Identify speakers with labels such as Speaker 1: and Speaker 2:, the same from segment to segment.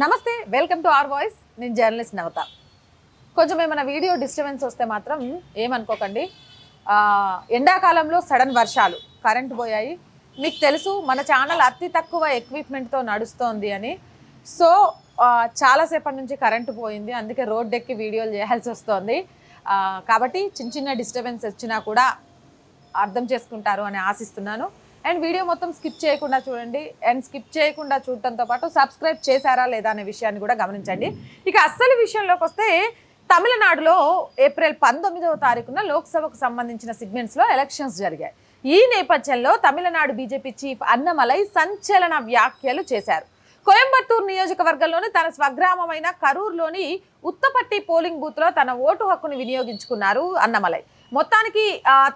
Speaker 1: నమస్తే, welcome to our voice. నేను journalist నవత. కొంచెం ఏమైనా వీడియో డిస్టర్బెన్స్ వస్తే మాత్రం ఏమనుకోకండి. ఎండాకాలంలో సడన్ వర్షాలు, కరెంటు పోయాయి. మీకు తెలుసు మన ఛానల్ అతి తక్కువ ఎక్విప్మెంట్తో నడుస్తోంది అని. సో చాలాసేపటి నుంచి కరెంటు పోయింది, అందుకే రోడ్ ఎక్కి వీడియోలు చేయాల్సి వస్తుంది. కాబట్టి చిన్న చిన్న డిస్టర్బెన్స్ వచ్చినా కూడా అర్థం చేసుకుంటారు అని ఆశిస్తున్నాను. అండ్ వీడియో మొత్తం స్కిప్ చేయకుండా చూడండి. అండ్ స్కిప్ చేయకుండా చూడటంతో పాటు సబ్స్క్రైబ్ చేశారా లేదా అనే విషయాన్ని కూడా గమనించండి. ఇక అస్సలు విషయంలోకి వస్తే, తమిళనాడులో ఏప్రిల్ 19వ తారీఖున లోక్సభకు సంబంధించిన సెగ్మెంట్స్లో ఎలక్షన్స్ జరిగాయి. ఈ నేపథ్యంలో తమిళనాడు బీజేపీ చీఫ్ అన్నమలై సంచలన వ్యాఖ్యలు చేశారు. కోయంబత్తూరు నియోజకవర్గంలోని తన స్వగ్రామమైన కరూరులోని ఉత్తపట్టి పోలింగ్ బూత్లో తన ఓటు హక్కును వినియోగించుకున్నారు అన్నమలై. మొత్తానికి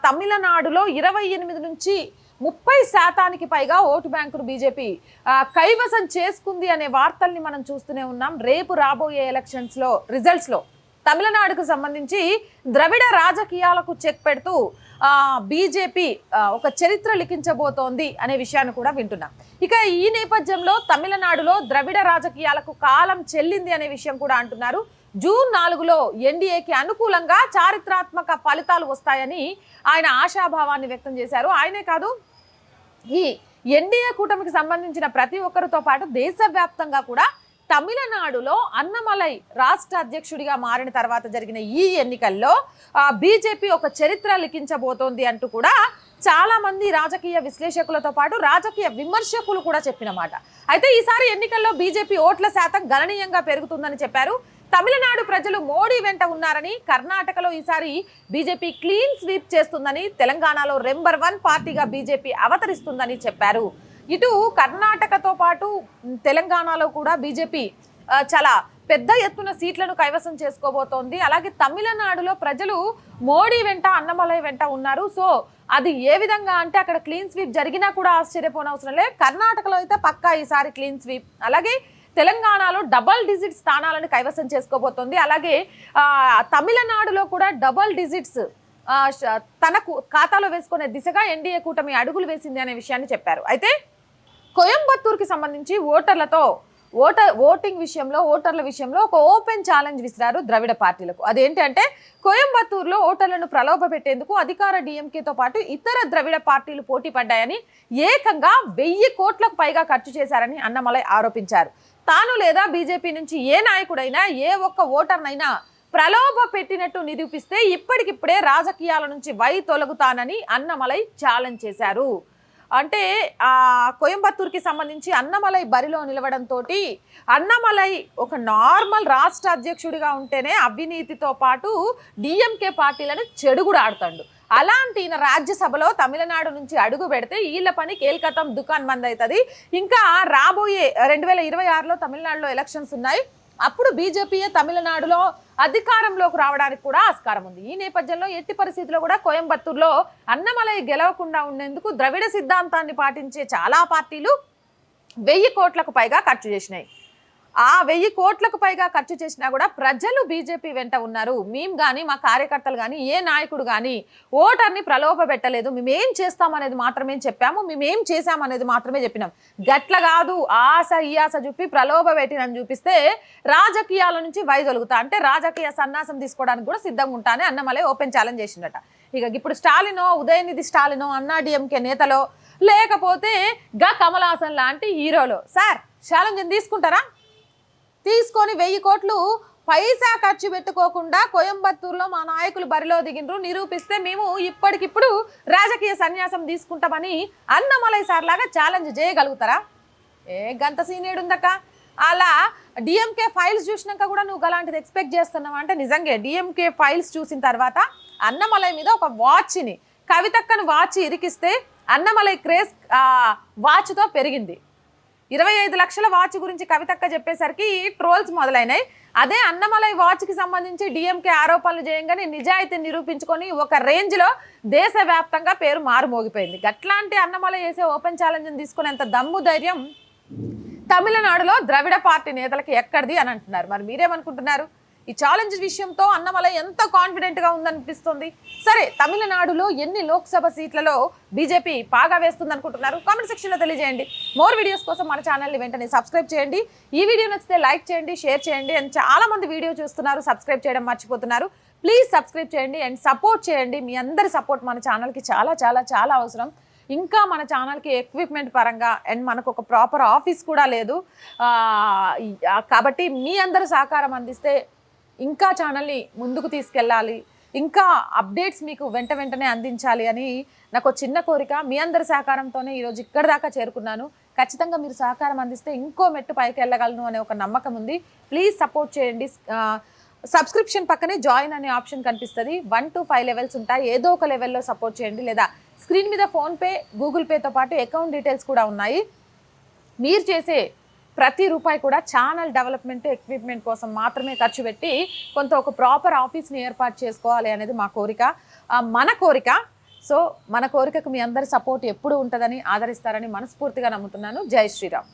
Speaker 1: తమిళనాడులో 28 నుంచి 30% పైగా ఓటు బ్యాంకును బీజేపీ కైవసం చేసుకుంది అనే వార్తల్ని మనం చూస్తూనే ఉన్నాం. రేపు రాబోయే ఎలక్షన్స్లో రిజల్ట్స్లో తమిళనాడుకు సంబంధించి ద్రవిడ రాజకీయాలకు చెక్ పెడుతూ బీజేపీ ఒక చరిత్ర లిఖించబోతోంది అనే విషయాన్ని కూడా వింటున్నాం. ఇక ఈ నేపథ్యంలో తమిళనాడులో ద్రవిడ రాజకీయాలకు కాలం చెల్లింది అనే విషయం కూడా అంటున్నారు. జూన్ 4లో ఎన్డీఏకి అనుకూలంగా చారిత్రాత్మక ఫలితాలు వస్తాయని ఆయన ఆశాభావాన్ని వ్యక్తం చేశారు. ఆయనే కాదు, ఈ ఎన్డీఏ కూటమికి సంబంధించిన ప్రతి ఒక్కరితో పాటు దేశవ్యాప్తంగా కూడా తమిళనాడులో అన్నమలై రాష్ట్ర అధ్యక్షుడిగా మారిన తర్వాత జరిగిన ఈ ఎన్నికల్లో బీజేపీ ఒక చరిత్ర లిఖించబోతోంది అంటూ కూడా చాలా మంది రాజకీయ విశ్లేషకులతో పాటు రాజకీయ విమర్శకులు కూడా చెప్పిన మాట. అయితే ఈసారి ఎన్నికల్లో బీజేపీ ఓట్ల శాతం గణనీయంగా పెరుగుతుందని చెప్పారు. తమిళనాడు ప్రజలు మోడీ వెంట ఉన్నారని, కర్ణాటకలో ఈసారి బీజేపీ క్లీన్ స్వీప్ చేస్తుందని, తెలంగాణలో నెంబర్ 1 పార్టీగా బీజేపీ అవతరిస్తుందని చెప్పారు. ఇటు కర్ణాటకతో పాటు తెలంగాణలో కూడా బీజేపీ చాలా పెద్ద ఎత్తున సీట్లను కైవసం చేసుకోబోతోంది. అలాగే తమిళనాడులో ప్రజలు మోడీ వెంట, అన్నమలై వెంట ఉన్నారు. సో అది ఏ విధంగా అంటే అక్కడ క్లీన్ స్వీప్ జరిగినా కూడా ఆశ్చర్యపోనవసరం లేదు. కర్ణాటకలో అయితే పక్కా ఈసారి క్లీన్ స్వీప్. అలాగే తెలంగాణలో డబల్ డిజిట్ స్థానాలను కైవసం చేసుకోబోతోంది. అలాగే తమిళనాడులో కూడా డబల్ డిజిట్స్ తనకు ఖాతాలో వేసుకునే దిశగా ఎన్డీఏ కూటమి అడుగులు వేసింది అనే విషయాన్ని చెప్పారు. అయితే కోయంబత్తూరుకి సంబంధించి ఓటర్ల విషయంలో ఒక ఓపెన్ ఛాలెంజ్ విసిరారు ద్రవిడ పార్టీలకు. అదేంటంటే, కోయంబత్తూరులో ఓటర్లను ప్రలోభ పెట్టేందుకు అధికార డీఎంకేతో పాటు ఇతర ద్రవిడ పార్టీలు పోటీ పడ్డాయని, ఏకంగా 1000 కోట్లకు పైగా ఖర్చు చేశారని అన్నమలై ఆరోపించారు. తాను లేదా బీజేపీ నుంచి ఏ నాయకుడైనా ఏ ఒక్క ఓటర్నైనా ప్రలోభ పెట్టినట్టు నిరూపిస్తే ఇప్పటికిప్పుడే రాజకీయాల నుంచి తొలగుతానని అన్నమలై ఛాలెంజ్ చేశారు. అంటే కోయంబత్తూరుకి సంబంధించి అన్నమలై బరిలో నిలవడంతో అన్నమలై ఒక నార్మల్ రాష్ట్ర అధ్యక్షుడిగా ఉంటేనే అవినీతితో పాటు డిఎంకే పార్టీలను చెడుగుడు ఆడుతాడు. అలాంటి ఈయన రాజ్యసభలో తమిళనాడు నుంచి అడుగు పెడితే వీళ్ళ పని కేల్కతం దుకాన్ బంద్ అవుతుంది. ఇంకా రాబోయే 2026లో తమిళనాడులో ఎలక్షన్స్ ఉన్నాయి. అప్పుడు బీజేపీయే తమిళనాడులో అధికారంలోకి రావడానికి కూడా ఆస్కారం ఉంది. ఈ నేపథ్యంలో ఎట్టి పరిస్థితుల్లో కూడా కోయంబత్తూరులో అన్నమలై గెలవకుండా ఉండేందుకు ద్రవిడ సిద్ధాంతాన్ని పాటించే చాలా పార్టీలు 1000 కోట్లకు పైగా ఖర్చు చేసినాయి. ఆ 1000 కోట్లకు పైగా ఖర్చు చేసినా కూడా ప్రజలు బీజేపీ వెంట ఉన్నారు. మేము కానీ, మా కార్యకర్తలు కానీ, ఏ నాయకుడు కానీ ఓటర్ని ప్రలోభ పెట్టలేదు. మేమేం చేస్తామనేది మాత్రమే చెప్పాము, మేమేం చేశామనేది మాత్రమే చెప్పినాం. గట్ల కాదు, ఆశ ఈ ఆశ చూపి ప్రలోభ పెట్టినని చూపిస్తే రాజకీయాల నుంచి వైదొలుగుతా అంటే రాజకీయ సన్యాసం తీసుకోవడానికి కూడా సిద్ధంగా ఉంటానని అన్నమలై ఓపెన్ ఛాలెంజ్ చేసిందట. ఇక ఇప్పుడు స్టాలినో, ఉదయనిధి స్టాలినో, అన్నా డిఎంకే నేతలో, లేకపోతే కమల్ హాసన్ లాంటి హీరోలో సార్ ఛాలెంజ్ తీసుకుంటారా? తీసుకొని 1000 కోట్లు పైసా ఖర్చు పెట్టుకోకుండా కోయంబత్తూరులో మా నాయకులు బరిలో దిగినరు నిరూపిస్తే మేము ఇప్పటికిప్పుడు రాజకీయ సన్యాసం తీసుకుంటామని అన్నమలై సార్ లాగా ఛాలెంజ్ చేయగలుగుతారా? గంత సీనియర్ ఉందక్క. అలా డిఎంకే ఫైల్స్ చూసినాక కూడా నువ్వు అలాంటిది ఎక్స్పెక్ట్ చేస్తున్నావు అంటే నిజంగా డిఎంకే ఫైల్స్ చూసిన తర్వాత అన్నమలై మీద ఒక వాచ్ని, కవితక్కను వాచ్ ఇరికిస్తే అన్నమలై క్రేజ్ వాచ్తో పెరిగింది. 25 లక్షల వాచ్ గురించి కవితక్క చెప్పేసరికి ట్రోల్స్ మొదలైనాయి. అదే అన్నమలై వాచ్కి సంబంధించి డిఎంకే ఆరోపణలు చేయంగానే నిజాయితీ నిరూపించుకొని ఒక రేంజ్లో దేశవ్యాప్తంగా పేరు మారుమోగిపోయింది. గట్లాంటి అన్నమలై చేసే ఓపెన్ ఛాలెంజ్ని తీసుకునేంత దమ్ము ధైర్యం తమిళనాడులో ద్రవిడ పార్టీ నేతలకి ఎక్కడిది అని అంటున్నారు. మరి మీరేమనుకుంటున్నారు? ఈ ఛాలెంజ్ విషయంతో అన్నమలై ఎంత కాన్ఫిడెంట్గా ఉందనిపిస్తుంది. సరే, తమిళనాడులో ఎన్ని లోక్సభ సీట్లలో బీజేపీ పాగా వేస్తుంది అనుకుంటున్నారు? కామెంట్ సెక్షన్లో తెలియజేయండి. మోర్ వీడియోస్ కోసం మన ఛానల్ని వెంటనే సబ్స్క్రైబ్ చేయండి. ఈ వీడియో నచ్చితే లైక్ చేయండి, షేర్ చేయండి. అండ్ చాలామంది వీడియో చూస్తున్నారు, సబ్స్క్రైబ్ చేయడం మర్చిపోతున్నారు. ప్లీజ్ సబ్స్క్రైబ్ చేయండి అండ్ సపోర్ట్ చేయండి. మీ అందరి సపోర్ట్ మన ఛానల్కి చాలా చాలా చాలా అవసరం. ఇంకా మన ఛానల్కి ఎక్విప్మెంట్ పరంగా అండ్ మనకు ఒక ప్రాపర్ ఆఫీస్ కూడా లేదు. కాబట్టి మీ అందరి సహకారం అందిస్తే ఇంకా ఛానల్ని ముందుకు తీసుకెళ్ళాలి, ఇంకా అప్డేట్స్ మీకు వెంటనే అందించాలి అని నాకు చిన్న కోరిక. మీ అందరి సహకారంతోనే ఈరోజు ఇక్కడ దాకా చేరుకున్నాను. ఖచ్చితంగా మీరు సహకారం అందిస్తే ఇంకో మెట్టు పైకి వెళ్ళగలను అనే ఒక నమ్మకం ఉంది. ప్లీజ్ సపోర్ట్ చేయండి. సబ్స్క్రిప్షన్ పక్కనే జాయిన్ అనే ఆప్షన్ కనిపిస్తుంది. 1 to 5 లెవెల్స్ ఉంటాయి. ఏదో ఒక లెవెల్లో సపోర్ట్ చేయండి. లేదా స్క్రీన్ మీద ఫోన్పే, గూగుల్ పేతో పాటు అకౌంట్ డీటెయిల్స్ కూడా ఉన్నాయి. మీరు చేసే ప్రతి రూపాయి కూడా ఛానల్ డెవలప్మెంట్, ఎక్విప్మెంట్ కోసం మాత్రమే ఖర్చు పెట్టి కొంత ఒక ప్రాపర్ ఆఫీస్ని ఏర్పాటు చేసుకోవాలి అనేది మా కోరిక, మన కోరిక. సో మన కోరికకు మీ అందరి సపోర్ట్ ఎప్పుడు ఉంటుందని, ఆదరిస్తారని మనస్ఫూర్తిగా నమ్ముతున్నాను. జై శ్రీరామ్.